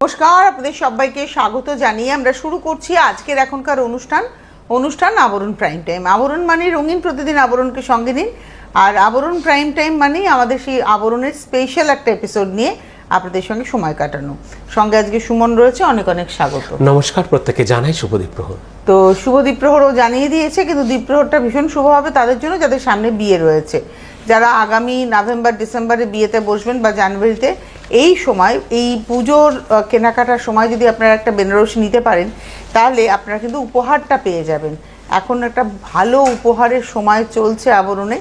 নমস্কার, আপনাদের সবাইকে স্বাগত জানিয়ে আমরা শুরু করছি আজকের এখনকার অনুষ্ঠান আবরণ প্রাইম টাইম। আবরণ মানে রঙিন প্রতিদিন আবরণকে সঙ্গে নিন, আর আবরণ প্রাইম টাইম মানে আমাদের সেই আবরণের স্পেশাল একটা এপিসোড নিয়ে আপনাদের সঙ্গে সময় কাটানো। সঙ্গে আজকে সুমন রয়েছে, অনেক অনেক স্বাগত। নমস্কার, প্রত্যেককে জানাই শুভ দ্বীপ্রহর। তো শুভ দ্বীপ্রহরও জানিয়ে দিয়েছে, কিন্তু দ্বীপ্রহরটা ভীষণ শুভ হবে তাদের জন্য যাদের সামনে বিয়ে রয়েছে, যারা আগামী নভেম্বর ডিসেম্বরে বিয়েতে বসবেন বা জানুয়ারিতে। এই সময়, এই পুজোর কেনাকাটার সময় যদি আপনারা একটা বেনারসি নিতে পারেন তাহলে আপনারা কিন্তু উপহারটা পেয়ে যাবেন। এখন একটা ভালো উপহারের সময় চলছে আবরণে।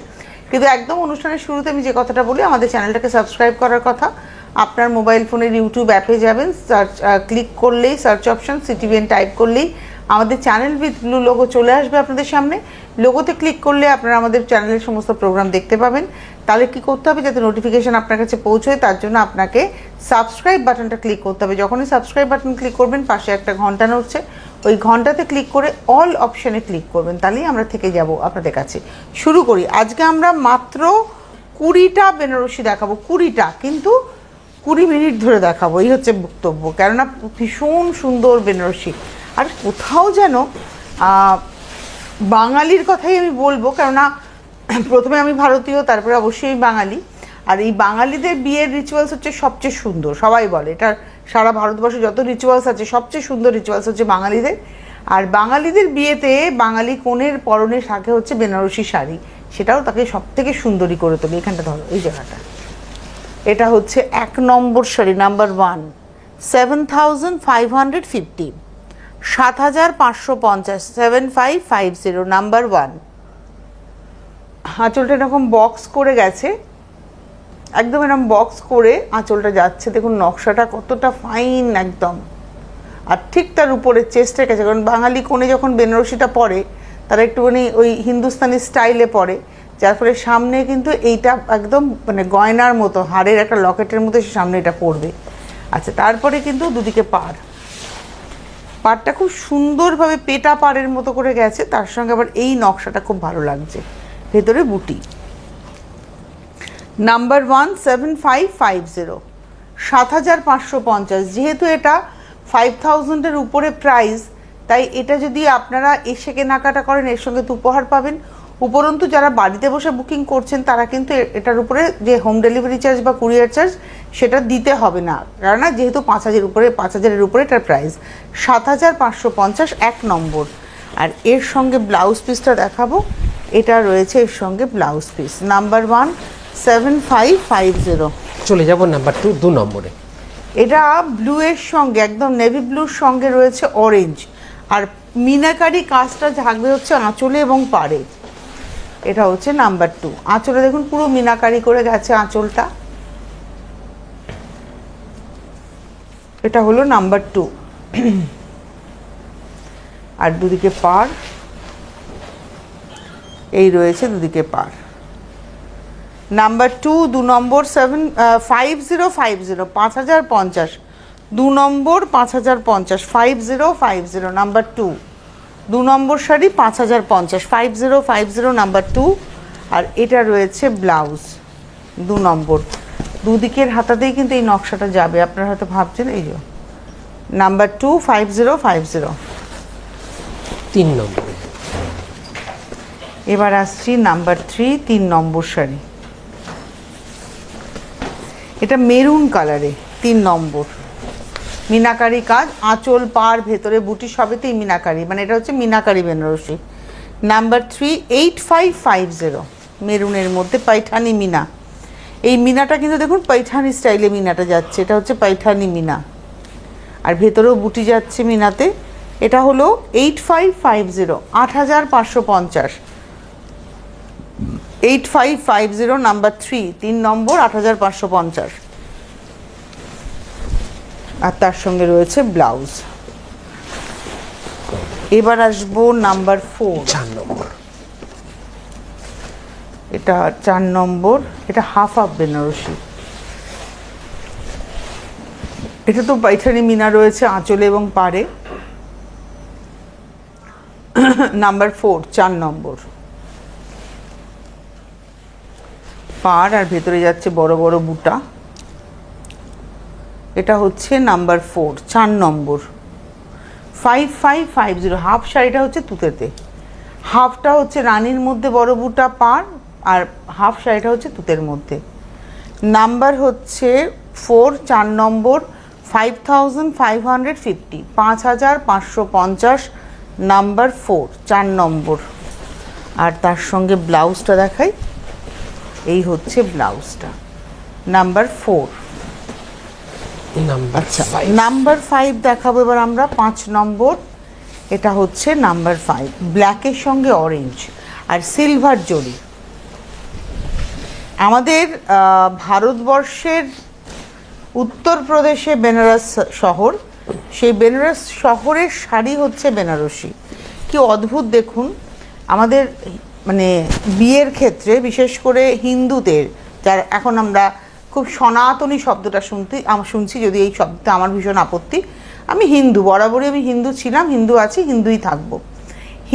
কিন্তু একদম অনুষ্ঠানের শুরুতে আমি যে কথাটা বলি, আমাদের চ্যানেলটাকে সাবস্ক্রাইব করার কথা। আপনার মোবাইল ফোনের ইউটিউব অ্যাপে যাবেন, ক্লিক করলেই সার্চ অপশন সিটিভিএন টাইপ করলেই আমাদের চ্যানেল উইথ ব্লু লোগো চলে আসবে আপনাদের সামনে। লোগোতে ক্লিক করলে আপনারা আমাদের চ্যানেলের সমস্ত প্রোগ্রাম দেখতে পাবেন। তাহলে কি করতে হবে, যাতে নোটিফিকেশন আপনার কাছে পৌঁছয় তার জন্য আপনাকে সাবস্ক্রাইব বাটনটা ক্লিক করতে হবে। যখনই সাবস্ক্রাইব বাটন ক্লিক করবেন পাশে একটা ঘন্টা নড়ছে, ওই ঘন্টাতে ক্লিক করে অল অপশানে ক্লিক করবেন, তাহলেই আমরা থেকে যাব আপনাদের কাছে। শুরু করি। আজকে আমরা মাত্র 20টা বেনারসি দেখাবো, 20টা, কিন্তু 20 মিনিট ধরে দেখাবো, এই হচ্ছে বক্তব্য। কেননা ভীষণ সুন্দর বেনারসি। আর কোথাও যেন বাঙালির কথাই আমি বলবো, কেননা প্রথমে আমি ভারতীয়, তারপরে অবশ্যই বাঙালি। আর এই বাঙালিদের বিয়ের রিচুয়ালস হচ্ছে সবচেয়ে সুন্দর, সবাই বলে এটা। সারা ভারতবর্ষে যত রিচুয়ালস আছে সবচেয়ে সুন্দর রিচুয়ালস হচ্ছে বাঙালিদের। আর বাঙালিদের বিয়েতে বাঙালি কনের পরনে থাকে হচ্ছে বেনারসি শাড়ি, সেটাও তাকে সব থেকে সুন্দরী করে তোলে। এখানটা ধরো, এই জায়গাটা, এটা হচ্ছে 1 নম্বর শাড়ি, নাম্বার 1, 7550, 7550, 7550, নাম্বার 1। আঁচলটা এরকম বক্স করে গেছে, একদম এরকম বক্স করে আঁচলটা যাচ্ছে। দেখুন নকশাটা কতটা ফাইন একদম। আর ঠিক তার উপরে চেস্টের কাছে, কারণ বাঙালি কোণে যখন বেনারসিটা পরে তারা একটুখানি ওই হিন্দুস্তানি স্টাইলে পরে, যার ফলে সামনে কিন্তু এইটা একদম মানে গয়নার মতো, হাড়ের একটা লকেটের মতো সে সামনে এটা পড়বে। আচ্ছা, তারপরে কিন্তু দুদিকে পাড়টা খুব সুন্দরভাবে পেটা পাড়ের মতো করে গেছে, তার সঙ্গে আবার এই নকশাটা খুব ভালো লাগছে, ভেতরে বুটি। নাম্বার 1, 7550, 7550। যেহেতু এটা 5000-এর উপরে প্রাইস, তাই এটা যদি আপনারা এসে কেনাকাটা করেন এর সঙ্গে তো উপহার পাবেন। উপরন্তু যারা বাড়িতে বসে বুকিং করছেন তারা কিন্তু এটার উপরে যে হোম ডেলিভারি চার্জ বা কুরিয়ার চার্জ সেটা দিতে হবে না, কারণ যেহেতু 5000-এর উপরে এটার প্রাইস। 7550, 1 নম্বর। আর এর সঙ্গে ব্লাউজ পিসটা দেখাবো, এটা রয়েছে এর সঙ্গে ব্লাউজ পিস। নাম্বার 1, 7550। চলে যাব নাম্বার 2, 2 নম্বরে। এটা ব্লু এর সঙ্গে, একদম নেভি ব্লুর সঙ্গে রয়েছে অরেঞ্জ, আর মিনাকারি কাজটা থাকবে হচ্ছে আঁচলে এবং পাড়ে। এটা হচ্ছে নাম্বার 2। আঁচলে দেখুন পুরো মিনাকারি করে গেছে আঁচলটা। এটা হলো নাম্বার 2। আর দুদিকে পাড়, এই রয়েছে দুদিকে পাড়। নাম্বার 2, 2 নম্বর, 5050, 5050, 2 নম্বর, 5050, 5050, নাম্বার 2। 2 নম্বর শাড়ি 5050, 5050, নাম্বার 2। আর এটা রয়েছে ব্লাউজ 2 নম্বর। দুদিকের হাতাতেই কিন্তু এই নকশাটা যাবে, আপনারা হয়তো ভাবছেন। এই যে নাম্বার 2, 5050। 3 নম্বরে। এবার আসছি নাম্বার 3, 3 নম্বর শাড়ি। এটা মেরুন কালারে, 3 নম্বর। মিনাকারি কাজ, আঁচল পাড় ভেতরে বুটি সবেতেই মিনাকারি, মানে এটা হচ্ছে মিনাকারি বেনারসি। নাম্বার 3, 8550, মেরুনের মধ্যে পাইঠানি মিনা। এই মিনাটা কিন্তু দেখুন পাইঠানি স্টাইলে মিনাটা যাচ্ছে, এটা হচ্ছে পাইঠানি মিনা, আর ভেতরেও বুটি যাচ্ছে মিনাতে। এটা হলো 8550, 8550, 8550, নাম্বার 3, 3 নম্বর, 8550। আর তার সঙ্গে রয়েছে ব্লাউজ। এবার আসবো নাম্বার 4, 4 নম্বর। এটা 4 নম্বর। এটা হাফ বেনারসি। এটা তো পাইঠানি মিনা রয়েছে আঁচলে এবং পাড়ে। নাম্বার 4, 4 নম্বর। পাড় আর ভেতরে যাচ্ছে বড় বড় বুটা। এটা হচ্ছে নাম্বার 4, 4 নম্বর 5550। হাফ শাড়িটা হচ্ছে তুতেতে, হাফটা হচ্ছে রানীর মধ্যে বড় বুটা পার, আর হাফ শাড়িটা হচ্ছে তুতের মধ্যে। নাম্বার হচ্ছে 4, 4 নম্বর 5550, 5550, নাম্বার 4, 4 নম্বর। আর তার সঙ্গে ব্লাউজটা দেখাই, এই হচ্ছে ব্লাউজটা, নাম্বার 4। নাম্বার আচ্ছা, 5। নাম্বার 5 দেখাবো এবার আমরা, 5 নম্বর। এটা হচ্ছে নাম্বার 5, ব্ল্যাকের সঙ্গে অরেঞ্জ আর সিলভার জরি। আমাদের ভারতবর্ষের উত্তরপ্রদেশে বেনারস শহর, সেই বেনারস শহরের শাড়ি হচ্ছে বেনারসি। কি অদ্ভুত দেখুন, আমাদের মানে বিয়ের ক্ষেত্রে বিশেষ করে হিন্দুদের, যার এখন আমরা খুব সনাতনী শব্দটা শুনছি, যদি এই শব্দটা আমার ভীষণ আপত্তি। আমি হিন্দু, বরাবরই আমি হিন্দু ছিলাম, হিন্দু আছি, হিন্দুই থাকবো।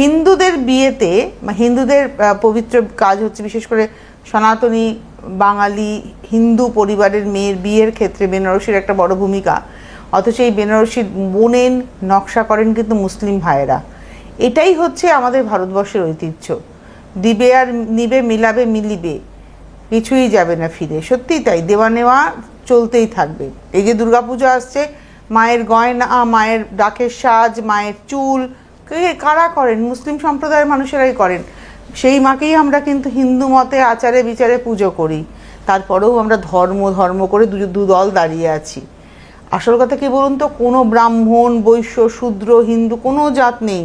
হিন্দুদের বিয়েতে বা হিন্দুদের পবিত্র কাজ হচ্ছে বিশেষ করে সনাতনী বাঙালি হিন্দু পরিবারের মেয়ের বিয়ের ক্ষেত্রে বেনারসির একটা বড় ভূমিকা। অথচ এই বেনারসির বোনেন নকশা করেন কিন্তু মুসলিম ভাইয়েরা। এটাই হচ্ছে আমাদের ভারতবর্ষের ঐতিহ্য। দিবে আর নিবে, মিলাবে মিলিবে, কিছুই যাবে না ফিরে। সত্যিই তাই, দেওয়া নেওয়া চলতেই থাকবে। এই যে দুর্গাপূজা আসছে, মায়ের গয়না, মায়ের ডাকের সাজ, মায়ের চুল কারা করেন? মুসলিম সম্প্রদায়ের মানুষেরাই করেন। সেই মাকেই আমরা কিন্তু হিন্দু মতে আচারে বিচারে পুজো করি। তারপরেও আমরা ধর্ম করে দু দল দাঁড়িয়ে আছি। আসল কথা কি বলুন তো, কোনো ব্রাহ্মণ, বৈশ্য, শূদ্র, হিন্দু কোনো জাত নেই।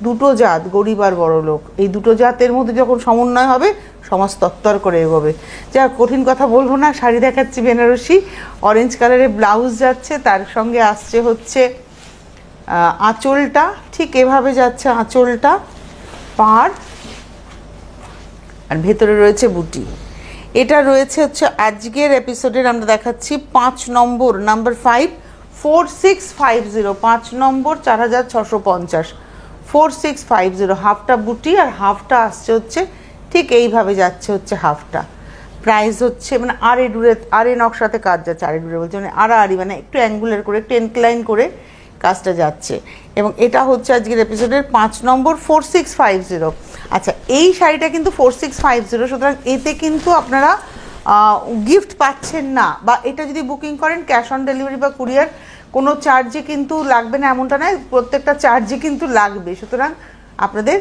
দুটো জাত, গরিব আর বড়লোক। এই দুটো জাতের মধ্যে যখন সমন্বয় হবে, সমাজ তত্তর করে এগোবে। যা কঠিন কথা বলবো না, শাড়ি দেখাচ্ছি বেনারসি, অরেঞ্জ কালারের ব্লাউজ যাচ্ছে, তার সঙ্গে আসছে হচ্ছে আঁচলটা, ঠিক এভাবে যাচ্ছে আঁচলটা, পাড়, আর ভেতরে রয়েছে বুটি। এটা রয়েছে হচ্ছে আজকের এপিসোডের আমরা দেখাচ্ছি 5 নম্বর, নাম্বার 5, 4650, 5 নম্বর 4650, 4650। হাফটা বুটি আর হাফটা আসছে হচ্ছে ঠিক এইভাবে যাচ্ছে হচ্ছে হাফটা। প্রাইস হচ্ছে মানে আরে নকশাতে কাজ যাচ্ছে, আরে ডুরে বলছে মানে আড়াআড়ি, মানে একটু অ্যাঙ্গুলার করে, একটু ইনক্লাইন করে কাজটা যাচ্ছে। এবং এটা হচ্ছে আজকের এপিসোডের 5 নম্বর 4650। আচ্ছা, এই শাড়িটা কিন্তু 4650, সুতরাং এতে কিন্তু আপনারা গিফট পাচ্ছেন না, বা এটা যদি বুকিং করেন ক্যাশ অন ডেলিভারি বা কুরিয়ার কোনো চার্জে কিন্তু লাগবে না এমনটা নয়, প্রত্যেকটা চার্জে কিন্তু লাগবে। সুতরাং আপনাদের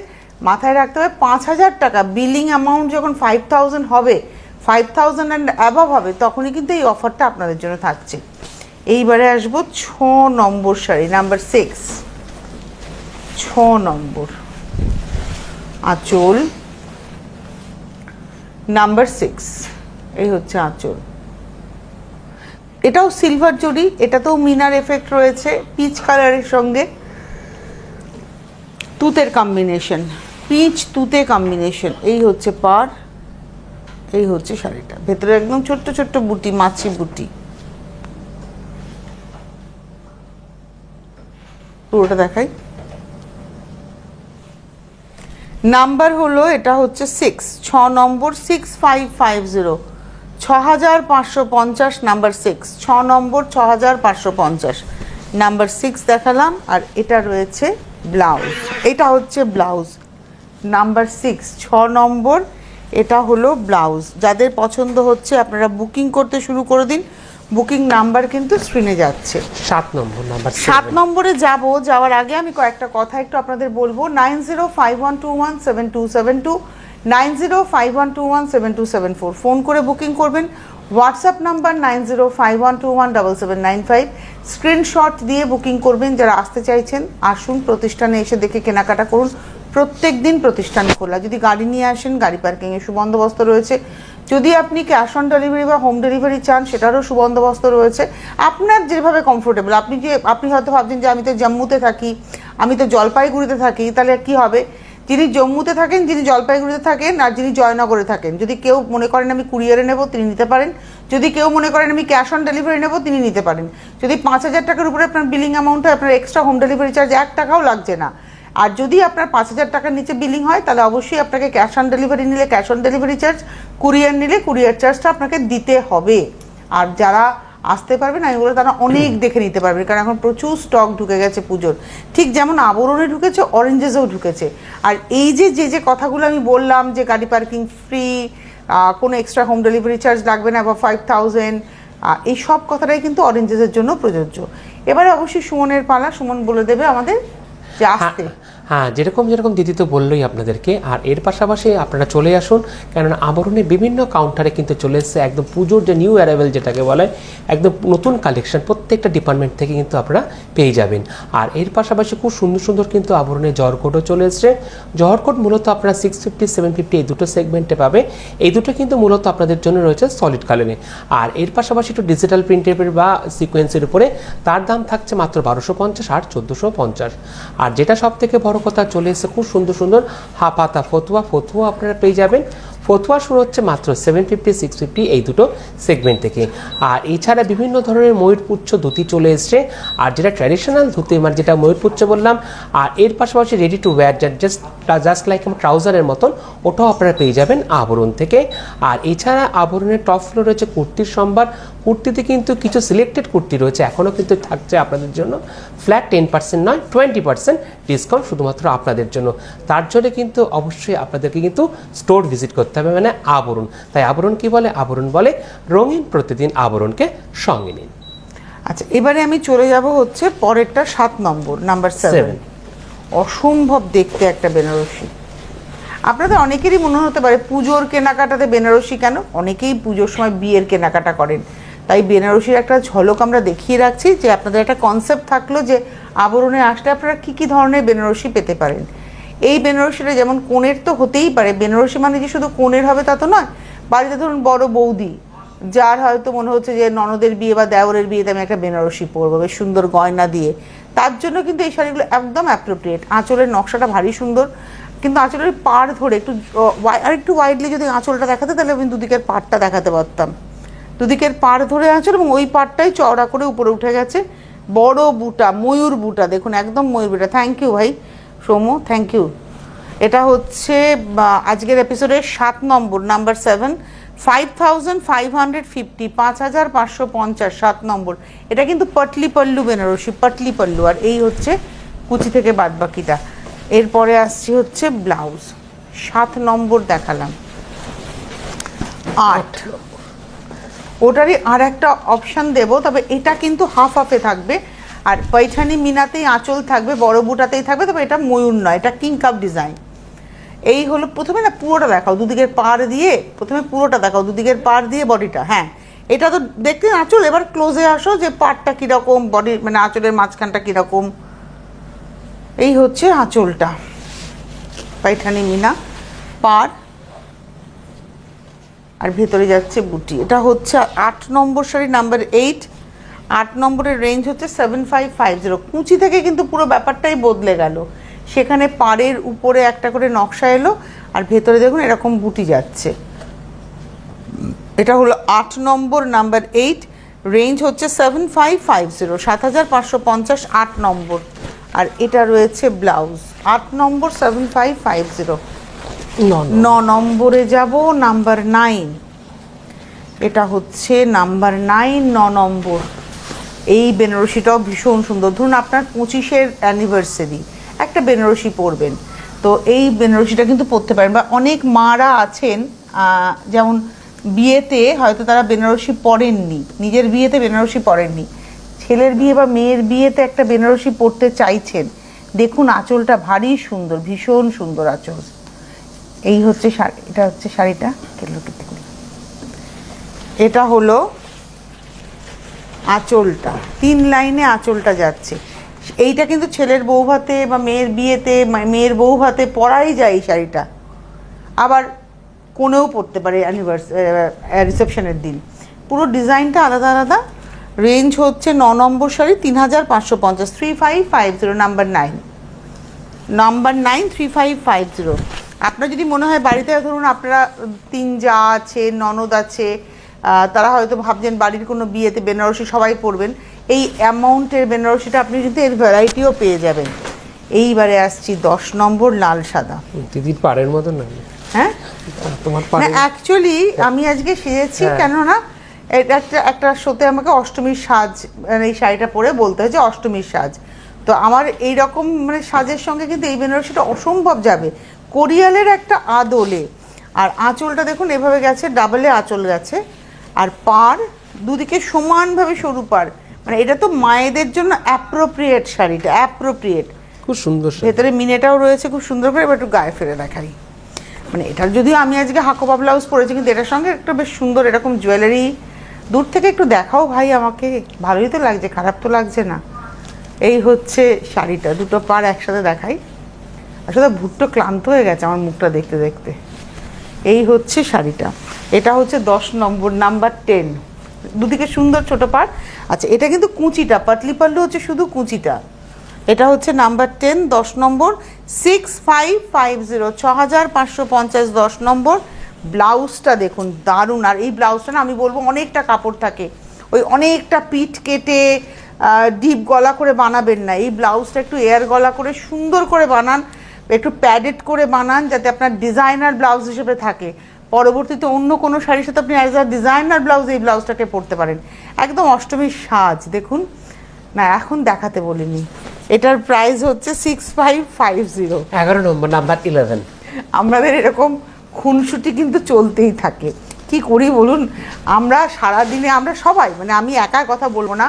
মাথায় রাখতে হবে 5000 টাকা বিলিং অ্যামাউন্ট যখন 5000 হবে, 5000 অ্যান্ড অ্যাবভ হবে, তখনই কিন্তু এই অফারটা আপনাদের জন্য থাকছে। এইবারে আসবো 6 নম্বর শাড়ি, নাম্বার 6, 6 নম্বর আঁচল, নাম্বার 6, এই হচ্ছে আঁচল। এটাও সিলভার জরি, এটাতেও মিনার এফেক্ট রয়েছে, পিচ কালারের সঙ্গে তুতের কম্বিনেশন, পিচ তুতে কম্বিনেশন। এই হচ্ছে পাড়, এই হচ্ছে শাড়িটা, ভেতরে একদম ছোট্ট ছোট্ট বুটি, মাছি বুটি। পুরোটা দেখাই। নাম্বার হলো, এটা হচ্ছে 6, 6 নম্বর 6550, 6550, নাম্বার 6, 6 নম্বর 6550, নাম্বার 6 দেখালাম। আর এটা রয়েছে ব্লাউজ, এটা হচ্ছে ব্লাউজ, নাম্বার 6, 6 নম্বর, এটা হলো ব্লাউজ। যাদের পছন্দ হচ্ছে আপনারা বুকিং করতে শুরু করে দিন। বুকিং নাম্বার কিন্তু স্ক্রিনে যাচ্ছে। 7 নম্বর, নাম্বার 7 নম্বরে যাওয়ার আগে আমি কয়েকটা কথা একটু আপনাদের বলবো। 9051217272, 9051217274 ফোন করে বুকিং করবেন। হোয়াটসঅ্যাপ নাম্বার 9051217795, স্ক্রিনশট দিয়ে বুকিং করবেন। যারা আসতে চাইছেন আসুন, প্রতিষ্ঠানে এসে দেখে কেনাকাটা করুন। প্রত্যেক দিন প্রতিষ্ঠান খোলা। যদি গাড়ি নিয়ে আসেন, গাড়ি পার্কিংয়ের সুবন্দোবস্ত রয়েছে। যদি আপনি ক্যাশ অন ডেলিভারি বা হোম ডেলিভারি চান, সেটারও সুবন্দোবস্ত রয়েছে। আপনার যেভাবে কমফোর্টেবল, আপনি হয়তো ভাবছেন যে আমি তো জম্মুতে থাকি, আমি তো জলপাইগুড়িতে থাকি, তাহলে কি হবে? যিনি জম্মুতে থাকেন, যিনি জলপাইগুড়িতে থাকেন, আর যিনি জয়নগরে থাকেন, যদি কেউ মনে করেন আমি কুরিয়ারে নেব, তিনি নিতে পারেন। যদি কেউ মনে করেন আমি ক্যাশ অন ডেলিভারি নেব, তিনি নিতে পারেন। যদি 5000 টাকার উপরে আপনার বিলিং অ্যামাউন্ট হয়, আপনার এক্সট্রা হোম ডেলিভারি চার্জ 1 টাকাও লাগছে না। আর যদি আপনার 5000 টাকার নিচে বিলিং হয়, তাহলে অবশ্যই আপনাকে ক্যাশ অন ডেলিভারি নিলে cash on delivery charge, courier নিলে কুরিয়ার চার্জটা আপনাকে দিতে হবে। আর যারা আসতে পারবেন, আমি বলে তারা অনেক দেখে নিতে পারবেন, কারণ এখন প্রচুর স্টক ঢুকে গেছে পুজোর। ঠিক যেমন আবরণে ঢুকেছে, অরেঞ্জেসেও ঢুকেছে। আর এই যে যে কথাগুলো আমি বললাম, যে গাড়ি পার্কিং ফ্রি, কোনো এক্সট্রা হোম ডেলিভারি চার্জ লাগবে না, বা 5000, এই সব কথাটাই কিন্তু অরেঞ্জেসের জন্য প্রযোজ্য। এবারে অবশ্যই সুমনের পালা, সুমন বলে দেবে আমাদের যে আসতে। হ্যাঁ, যেরকম দিদি তো বললোই আপনাদেরকে। আর এর পাশাপাশি আপনারা চলে আসুন, কেননা আবরণের বিভিন্ন কাউন্টারে কিন্তু চলে এসেছে একদম পুজোর যে নিউ অ্যারাইভেল যেটাকে বলে, একদম নতুন কালেকশন প্রত্যেকটা ডিপার্টমেন্ট থেকে কিন্তু আপনারা পেয়ে যাবেন। আর এর পাশাপাশি খুব সুন্দর সুন্দর কিন্তু আবরণের জহরকোটও চলে এসছে। জহরকোট মূলত আপনারা 650, 750 এই দুটো সেগমেন্টে পাবে। এই দুটো কিন্তু মূলত আপনাদের জন্য রয়েছে সলিড কালারে। আর এর পাশাপাশি একটু ডিজিটাল প্রিন্টের বা সিকোয়েন্সের উপরে তার দাম থাকছে মাত্র 1250 আর 1450। আর যেটা সব থেকে বড় কথা, চলে এসে খুব সুন্দর সুন্দর হাফাতা ফতুয়া আপনারা পেয়ে যাবেন। ফতুয়া শুরু হচ্ছে মাত্র 750, 650 এই দুটো সেগমেন্ট থেকে। আর এছাড়া বিভিন্ন ধরনের ময়ূরপুচ্ছ ধুতি চলে এসছে। আর যেটা ট্র্যাডিশনাল ধুতি, মানে যেটা ময়ূরপুচ্ছ বললাম, আর এর পাশাপাশি ready to wear, just like ট্রাউজারের মতন, ওটাও আপনারা পেয়ে যাবেন আবরণ থেকে। আর এছাড়া আবরণের টপ ফ্লোর রয়েছে কুর্তির সম্ভার। কুর্তিতে কিন্তু কিছু সিলেক্টেড কুর্তি রয়েছে, এখনও কিন্তু থাকছে আপনাদের জন্য ফ্ল্যাট 10% নয় 20% ডিসকাউন্ট শুধুমাত্র আপনাদের জন্য। তার জন্য কিন্তু অবশ্যই আপনাদেরকে কিন্তু স্টোর ভিজিট করতে হবে, মানে আবরণ। তাই আবরণ কি বলে? আবরণ বলে রঙিন প্রতিদিন আবরণকে সঙ্গে নিন। আচ্ছা, এবারে আমি চলে যাব হচ্ছে পরেরটা, 7 নম্বর, নাম্বার 7। অসম্ভব দেখতে একটা বেনারসি। আপনাদের অনেকেরই মনে হতে পারে পুজোর কেনাকাটাতে বেনারসি কেন? অনেকেই পুজোর সময় বিয়ের কেনাকাটা করেন, তাই বেনারসির একটা ঝলক আমরা দেখিয়ে রাখছি, যে আপনাদের একটা কনসেপ্ট থাকলো যে আবরণে আসলে আপনারা কী কী ধরনের বেনারসি পেতে পারেন। এই বেনারসিটা যেমন কোণের তো হতেই পারে, বেনারসি মানে যে শুধু কোণের হবে তা তো নয়। বাড়িতে ধরুন বড় বৌদি, যার হয়তো মনে হচ্ছে যে ননদের বিয়ে বা দেওরের বিয়েতে আমি একটা বেনারসি পরবো বেশ সুন্দর গয়না দিয়ে, তার জন্য কিন্তু এই শাড়িগুলো একদম অ্যাপ্রোপ্রিয়েট। আঁচলের নকশাটা ভারী সুন্দর, কিন্তু আঁচলের পাড় ধরে একটু ওয়াইডলি যদি আঁচলটা দেখাতে, তাহলে আমি দুদিকের পাড়টা দেখাতে পারতাম। দুদিকের পাড় ধরে আঁচল, এবং ওই পাড়টাই চওড়া করে উপরে উঠে গেছে। বড় বুটা, ময়ূর বুটা, দেখুন একদম ময়ূর বুটা। থ্যাংক ইউ ভাই সৌম্য, থ্যাংক ইউ। এটা হচ্ছে আজকের এপিসোডের 7 নম্বর, নাম্বার 7, 5550, 5550, 7 নম্বর। এটা কিন্তু পটলি পল্লু বেনারসি, পটলি পল্লু। আর এই হচ্ছে কুচি থেকে বাদ বাকিটা। এরপরে আসছি হচ্ছে ব্লাউজ, 7 নম্বর দেখালাম। 8, ওটারই আর একটা অপশান দেবো, তবে এটা কিন্তু হাফ হাফে থাকবে। আর পৈঠানি মিনাতেই আঁচল থাকবে, বড় বুটাতেই থাকবে, তবে এটা ময়ূর নয়, এটা কিং কাপ ডিজাইন। এই হলো, প্রথমে না পুরোটা দেখাও, দুদিকের পাড় দিয়ে, প্রথমে পুরোটা দেখাও, দুদিকের পাড় দিয়ে বডিটা। হ্যাঁ, এটা তো দেখতে আঁচল। এবার ক্লোজে আসো, যে পাড়টা কীরকম, বডি মানে আঁচলের মাঝখানটা কীরকম। এই হচ্ছে আঁচলটা, পৈঠানি মিনা, পাড়, আর ভেতরে যাচ্ছে বুটি। এটা হচ্ছে 8 নম্বর শাড়ি, নাম্বার 8। 8 নম্বরের রেঞ্জ হচ্ছে 7550। কুঁচি থেকে কিন্তু পুরো ব্যাপারটাই বদলে গেল। সেখানে পাড়ের উপরে একটা করে নকশা এলো, আর ভেতরে দেখুন এরকম বুটি যাচ্ছে। এটা হলো 8 নম্বর, নাম্বার 8। রেঞ্জ হচ্ছে 7550, 7550, 8 নম্বর। আর এটা রয়েছে ব্লাউজ, 8 নম্বর, 7550। 9 নম্বরে যাব, নাম্বার 9। এটা হচ্ছে নাম্বার 9, 9 নম্বর। এই বেনারসিটাও ভীষণ সুন্দর। ধরুন আপনার 25-এর অ্যানিভার্সারি, একটা বেনারসি পরবেন, তো এই বেনারসিটা কিন্তু পরতে পারেন। বা অনেক মারা আছেন, যেমন বিয়েতে হয়তো তারা বেনারসি পরেননি, নিজের বিয়েতে বেনারসি পরেননি, ছেলের বিয়ে বা মেয়ের বিয়েতে একটা বেনারসি পরতে চাইছেন। দেখুন আঁচলটা ভারী সুন্দর, ভীষণ সুন্দর আঁচল। এই হচ্ছে শাড়ি, এটা হচ্ছে শাড়িটা, এটা হলো আঁচলটা, 3 লাইনে আঁচলটা যাচ্ছে। এইটা কিন্তু ছেলের বউ ভাতে বা মেয়ের বিয়েতে, মেয়ের বউ ভাতে পরাই যায় এই শাড়িটা। আবার কোনেও পরতে পারে রিসেপশনের দিন। পুরো ডিজাইনটা আলাদা আলাদা। রেঞ্জ হচ্ছে 9 নম্বর শাড়ি, 3550, 3550, নাম্বার 9, নাম্বার 9, 3550। আপনার যদি মনে হয় বাড়িতে ধরুন আপনারা 3 যা আছে, ননদ আছে, তারা হয়তো ভাবছেন বাড়ির কোনো বিয়েতে বেনারসি সবাই পরবেন, এই অ্যামাউন্টের বেনারসিটা আপনি কিন্তু এর ভ্যারাইটিও পেয়ে যাবেন। এইবারে আসছি 10 নম্বর, লাল সাদা। দিদির পাড়ের মতো না? হ্যাঁ, তোমার অ্যাকচুয়ালি আমি আজকে সেজেছি, কেননা এটা একটা শোতে আমাকে অষ্টমীর সাজ, মানে এই শাড়িটা পরে বলতে হয়েছে অষ্টমীর সাজ। তো আমার এই রকম মানে সাজের সঙ্গে কিন্তু এই বেনারসিটা অসম্ভব যাবে, কোরিয়ালের একটা আদলে। আর আঁচলটা দেখুন এভাবে গেছে, ডাবলে আঁচল গেছে, আর পাড় দুদিকে সমানভাবে সরু পাড়, মানে এটা তো মায়েদের জন্য অ্যাপ্রোপ্রিয়েট শাড়িটা, অ্যাপ্রোপ্রিয়েট। খুব সুন্দর শাড়ি। ভেতরে মিনেটাও রয়েছে খুব সুন্দর করে, এবার একটু গায়ে ফেলে দেখাই। মানে এটার যদিও আমি আজকে হাকোপা ব্লাউজ পরেছি, কিন্তু এটার সঙ্গে একটা বেশ সুন্দর এরকম জুয়েলারি। দূর থেকে একটু দেখাও ভাই আমাকে, ভালোই তো লাগছে, খারাপ তো লাগছে না। এই হচ্ছে শাড়িটা, দুটো পাড় একসাথে দেখাই। আসলে ভুট্টো ক্লান্ত হয়ে গেছে আমার মুখটা দেখতে দেখতে। এই হচ্ছে শাড়িটা, এটা হচ্ছে 10 নম্বর, নাম্বার 10। দুদিকে সুন্দর ছোট পাড়। আচ্ছা এটা কিন্তু কুঁচিটা, পাতলি পাল্লু হচ্ছে শুধু কুঁচিটা। এটা হচ্ছে নাম্বার 10, 10 নম্বর, 6550, 6550, 10 নম্বর। ব্লাউজটা দেখুন দারুণ। আর এই ব্লাউজটা না আমি বলবো অনেকটা কাপড় থাকে, ওই অনেকটা পিঠ কেটে ডিপ গলা করে বানাবেন না। এই ব্লাউজটা একটু এয়ার গলা করে সুন্দর করে বানান, একটু প্যাডেড করে বানান, যাতে আপনার ডিজাইনার ব্লাউজ হিসেবে থাকে। পরবর্তীতে অন্য কোনো শাড়ির সাথে আপনি অ্যাজ আ ডিজাইনার ব্লাউজ এই ব্লাউজটাকে পরতে পারেন। একদম অষ্টমীর সাজ দেখুন না, এখন দেখাতে বলিনি। এটার প্রাইস হচ্ছে 6550। 11 নম্বর, নাম্বার 11। আমাদের এরকম খুনসুটি কিন্তু চলতেই থাকে, কি করি বলুন। আমরা সারাদিনে আমরা সবাই, মানে আমি একা কথা বলবো না,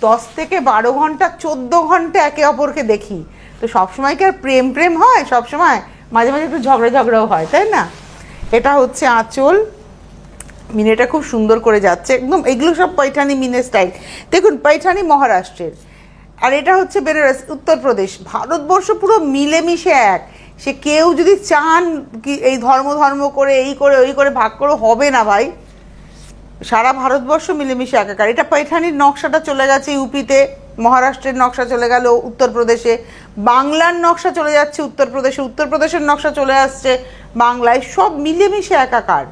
10 থেকে 12 ঘন্টা 14 ঘন্টা একে অপরকে দেখি। তো সবসময় কি আর প্রেম প্রেম হয়? সবসময় মাঝে মাঝে একটু ঝগড়াও হয়, তাই না? এটা হচ্ছে আঁচল, মিনেটা খুব সুন্দর করে যাচ্ছে একদম। এগুলো সব পৈঠানি মিনে স্টাইল। দেখুন পৈঠানি মহারাষ্ট্রের, আর এটা হচ্ছে বেনারস উত্তরপ্রদেশ। ভারতবর্ষ পুরো মিলেমিশে এক। সে কেউ যদি চান কি এই ধর্ম করে এই করে ওই করে ভাগ করে, হবে না ভাই। সারা ভারতবর্ষ মিলেমিশে একাকার। এটা পৈঠানির নকশাটা চলে গেছে ইউপিতে, মহারাষ্ট্রের নকশা চলে গেল উত্তরপ্রদেশে, বাংলার নকশা চলে যাচ্ছে উত্তরপ্রদেশে, উত্তরপ্রদেশের নকশা চলে আসছে বাংলায়, সব মিলেমিশে একাকার।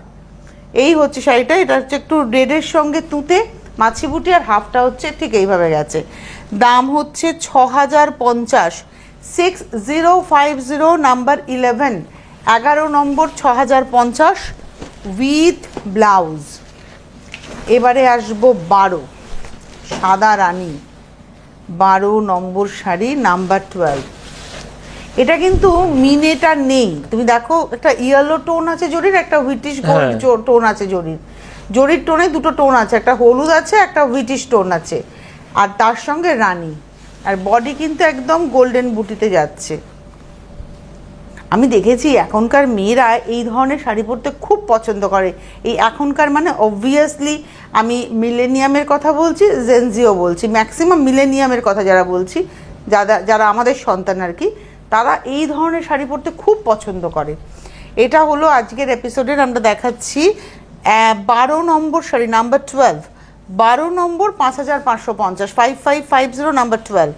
এই হচ্ছে শাড়িটা, এটা হচ্ছে একটু রেডের সঙ্গে তুঁতে মাছি বুটি, আর হাফটা হচ্ছে ঠিক এইভাবে গেছে। দাম হচ্ছে 6050, 6050, নাম্বার 11, 11 নম্বর, 6050 উইথ ব্লাউজ। এবারে আসবো 12, সাদা রানী, 12 নম্বর শাড়ি, নাম্বার 12। এটা কিন্তু মিনেটা নেই, তুমি দেখো একটা ইয়েলো টোন আছে জরির, একটা হুইটিশ গোল্ড টোন আছে জরির। জরির টোনে দুটো টোন আছে, একটা হলুদ আছে, একটা হুইটিশ টোন আছে, আর তার সঙ্গে রানী। আর বডি কিন্তু একদম গোল্ডেন বুটিতে যাচ্ছে। আমি দেখেছি এখনকার মেয়েরা এই ধরনের শাড়ি পরতে খুব পছন্দ করে। এই এখনকার মানে অবভিয়াসলি আমি মিলেনিয়ামের কথা বলছি, জেনজিও বলছি, ম্যাক্সিমাম মিলেনিয়ামের কথা যারা বলছি, যারা আমাদের সন্তান আর কি, তারা এই ধরনের শাড়ি পরতে খুব পছন্দ করে। এটা হলো আজকের এপিসোডের আমরা দেখাচ্ছি 12 নম্বর শাড়ি, নাম্বার 12, 12 নম্বর, 5550, 5550, নাম্বার 12,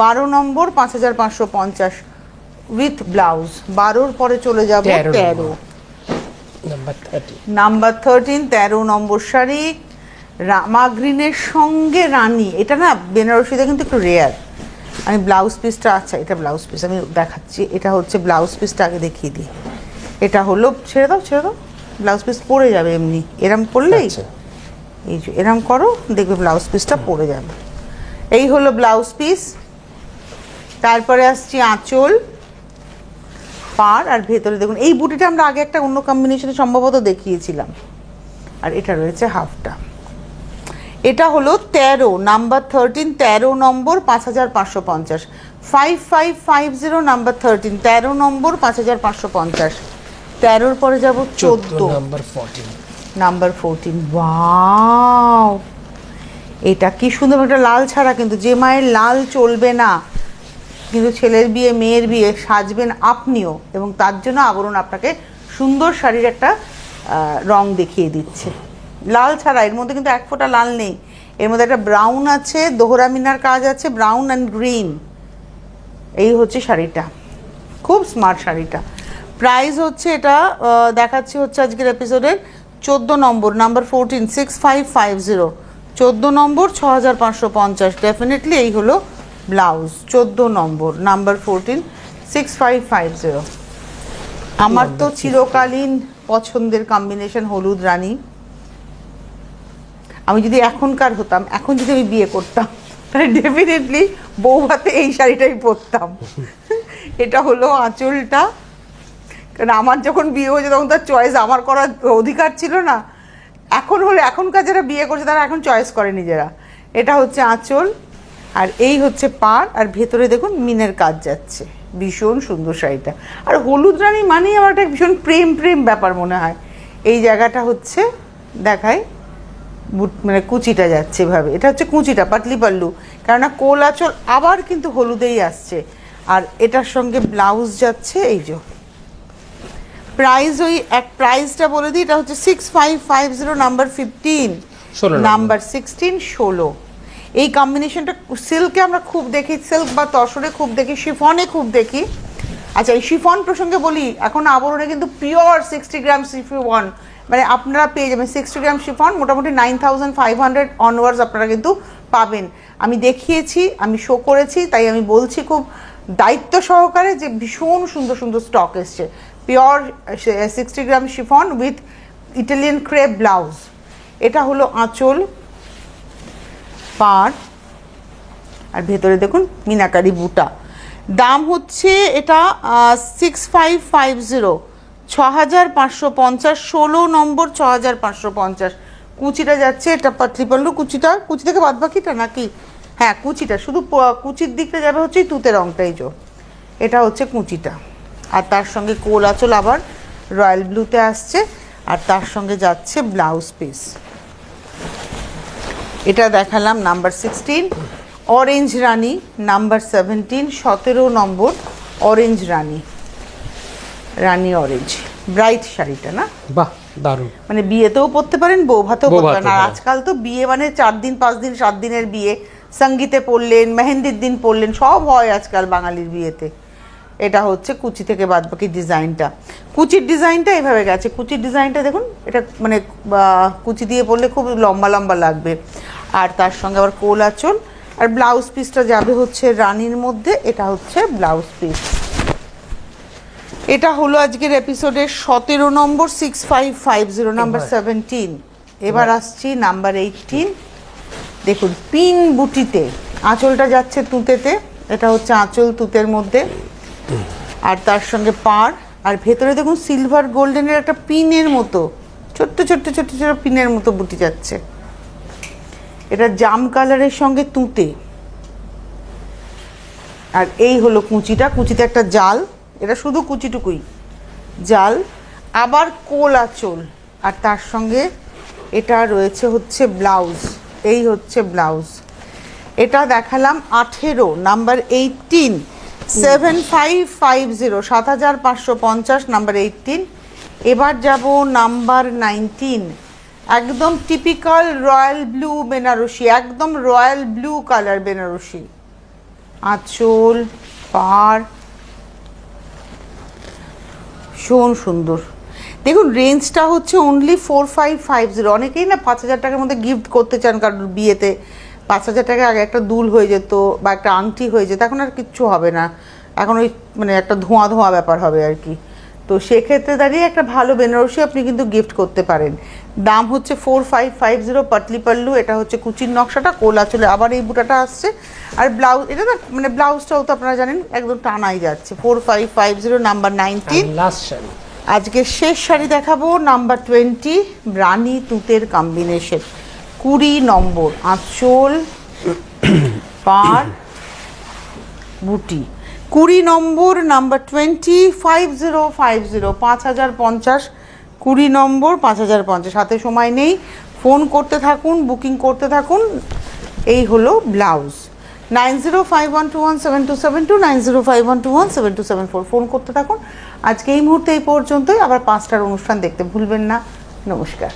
12 নম্বর, 5550 উইথ ব্লাউজ। 12-র পরে চলে যাব 13, নাম্বার 13, 13 নম্বর শাড়ি, রামা গ্রিনের সঙ্গে রানী। এটা না বেনারসিতে কিন্তু একটু রেয়ার। আমি ব্লাউজ পিসটা, আচ্ছা এটা ব্লাউজ পিস আমি দেখাচ্ছি। এটা হচ্ছে ব্লাউজ পিসটা, আগে দেখিয়ে দিই। এটা হলো, ছেড়ে দাও ব্লাউজ পিস পরে যাবে এমনি, এরম করলেই, এই যে এরম করো দেখবে ব্লাউজ পিসটা পরে যাবে। এই হলো ব্লাউজ পিস। তারপরে আসছি আঁচল, পাড়, আর ভেতরে দেখুন এই বুটিটা আমরা আগে একটা অন্য কম্বিনেশনে সম্ভবত দেখিয়েছিলাম। আর এটা রয়েছে হাফটা। এটা হলো 13, নাম্বার 13, 13 নম্বর, 5550, 5550, নাম্বার 13, 13 নম্বর, 5550। 13-র পরে যাব 14, নাম্বার 14। ওয়াও, এটা কি সুন্দর একটা লাল ছাড়া, কিন্তু যে মায়ের লাল চলবে না, কিন্তু ছেলের বিয়ে মেয়ের বিয়ে সাজবেন আপনিও, এবং তার জন্য আবরণ আপনাকে সুন্দর শাড়ির একটা রং দেখিয়ে দিচ্ছে। লাল ছাড়া, এর মধ্যে কিন্তু এক ফোঁটা লাল নেই, এর মধ্যে একটা ব্রাউন আছে, দোহরা মিনার কাজ আছে, ব্রাউন অ্যান্ড গ্রিন। এই হচ্ছে শাড়িটা, খুব স্মার্ট শাড়িটা। প্রাইস হচ্ছে এটা দেখাচ্ছি হচ্ছে আজকের এপিসোডের 14 নম্বর, নাম্বার 14, 6550, 14 নম্বর, 6550। ডেফিনেটলি এই হলো ব্লাউজ, 14 নম্বর, নাম্বার 14, 6550। আমার তো চিরকালীন পছন্দের কম্বিনেশন হলুদ রানী। আমি যদি এখনকার হতাম, এখন যদি আমি বিয়ে করতাম, তাহলে ডেফিনেটলি বৌভাতে এই শাড়িটাই পরতাম। এটা হলো আঁচলটা, কারণ আমার যখন বিয়ে হয়েছে তখন তার চয়েস আমার করার অধিকার ছিল না। এখন হলে এখনকার যারা বিয়ে করছে তারা এখন চয়েস করে নিজেরা। এটা হচ্ছে আঁচল, আর এই হচ্ছে পাড়, আর ভেতরে দেখুন মিনের কাজ যাচ্ছে। ভীষণ সুন্দর শাড়িটা। আর হলুদ রানী মানেই আমার একটা ভীষণ প্রেম প্রেম ব্যাপার মনে হয়। এই জায়গাটা হচ্ছে দেখায় মানে কুচিটা যাচ্ছে এভাবে, এটা হচ্ছে কুচিটা, পাতলি পাল্লু, কেননা কোল আঁচল আবার কিন্তু হলুদেই আসছে। আর এটার সঙ্গে ব্লাউজ যাচ্ছে এই যে। প্রাইস ওই এক প্রাইসটা বলে দিই, এটা হচ্ছে 6550 নাম্বার 15, নাম্বার 16, 16। এই কম্বিনেশনটা সিল্কে আমরা খুব দেখি, সিল্ক বা তসরে খুব দেখি, শিফনে খুব দেখি। আচ্ছা, এই শিফন প্রসঙ্গে বলি, এখন আবরণে কিন্তু পিওর 60 গ্রাম শিফন মানে আপনারা পেয়ে যাবেন। 60 গ্রাম শিফন মোটামুটি 9500 অনওয়ার্ডস আপনারা কিন্তু পাবেন। আমি দেখিয়েছি, আমি শো করেছি, তাই আমি বলছি খুব দায়িত্ব সহকারে যে ভীষণ সুন্দর সুন্দর স্টক এসছে। Pure 60 gram chiffon with Italian crepe blouse. এটা হলো আঁচল, পাড়, আর ভেতরে দেখুন মিনাকারি বুটা। দাম হচ্ছে এটা 6550, 6550, 16 নম্বর 6550। কুচিটা যাচ্ছে, এটা পাতলি পাল্লু কুচিটা, কুচি থেকে বাদ বাকিটা নাকি, হ্যাঁ কুচিটা, শুধু কুচির দিকটা যাবে হচ্ছে এই তুতের রঙটাই। এটা হচ্ছে কুচিটা, আর তার সঙ্গে কোল আঁচল আবার রয়্যাল ব্লুতে আসছে, আর তার সঙ্গে যাচ্ছে ব্লাউজ পিস। এটা দেখালাম নাম্বার 16 অরেঞ্জ রানী, নাম্বার 17 17 নম্বর অরেঞ্জ রানী, রানী অরেঞ্জ ব্রাইট শাড়িটা না, বাহ দারুণ। মানে বিয়েতেও পরতে পারেন, বৌভাতেও পরতে পারেন। আর আজকাল তো বিয়ে মানে 4 দিন 5 দিন 7 দিনের বিয়ে, সঙ্গীতে পরলেন, মেহেন্দির দিন পরলেন, সব হয় আজকাল বাঙালির বিয়েতে। এটা হচ্ছে কুচি থেকে বাদ বাকি ডিজাইনটা। কুচির ডিজাইনটা এভাবে গেছে, কুচির ডিজাইনটা দেখুন, এটা মানে কুচি দিয়ে পরলে খুব লম্বা লম্বা লাগবে। আর তার সঙ্গে আবার কোল আঁচল, আর ব্লাউজ পিসটা যাবে হচ্ছে রানীর মধ্যে। এটা হচ্ছে ব্লাউজ পিস। এটা হলো আজকের এপিসোডের 17 নম্বর 6550 নাম্বার 17। এবার আসছি নাম্বার 18। দেখুন পিন বুটিতে আঁচলটা যাচ্ছে তুঁতেতে, এটা হচ্ছে আঁচল তুঁতের মধ্যে, আর তার সঙ্গে পাড়, আর ভেতরে দেখুন সিলভার গোল্ডেনের একটা পিনের মতো ছোট্ট ছোট্ট ছোট্ট ছোট্ট পিনের মতো বুটি যাচ্ছে। এটা জাম কালারের সঙ্গে তুঁতে, আর এই হলো কুচিটা, কুচিতে একটা জাল, এটা শুধু কুচিটুকুই জাল, আবার কোল আঁচল, আর তার সঙ্গে এটা রয়েছে হচ্ছে ব্লাউজ। এই হচ্ছে ব্লাউজ। এটা দেখালাম 18 নাম্বার 18 7550 7550 নাম্বার 18। এবার যাব নাম্বার 19, একদম টিপিক্যাল রয়্যাল ব্লু বেনারসি, একদম রয়্যাল ব্লু কালার বেনারসি, আঁচল পাড় ভীষণ সুন্দর। দেখুন রেঞ্জটা হচ্ছে অনলি 4550। অনেকেই না 5000 টাকার মধ্যে গিফট করতে চান, কারণ বিয়েতে 5000 টাকা আগে একটা দুল হয়ে যেত বা একটা আংটি হয়ে যেত, এখন আর কিচ্ছু হবে না, এখন ওই মানে একটা ধোঁয়া ধোঁয়া ব্যাপার হবে আর কি। তো সেক্ষেত্রে দাঁড়িয়ে একটা ভালো বেনারসি আপনি কিন্তু গিফট করতে পারেন। দাম হচ্ছে 4550, পাতলি পাল্লু, এটা হচ্ছে কুচির নকশাটা, কোল আঁচলে আবার এই বুটাটা আসছে, আর ব্লাউজ এটা না মানে ব্লাউজটাও তো আপনারা জানেন একদম টানাই যাচ্ছে। 4550 নাম্বার 19। লাস্ট শাড়ি, আজকে শেষ শাড়ি দেখাবো নাম্বার 20 রানী তুতের কম্বিনেশন, 20 নম্বর আঁচল পাড় বুটি, 20 নম্বর নাম্বার 20 5050 20 নম্বর 5050। হাতে সময় নেই, ফোন করতে থাকুন, বুকিং করতে থাকুন। এই হলো ব্লাউজ। 9051217272 9051217274 ফোন করতে থাকুন। আজকে এই মুহূর্তে এই পর্যন্তই, আবার 5টার অনুষ্ঠান দেখতে ভুলবেন না। নমস্কার।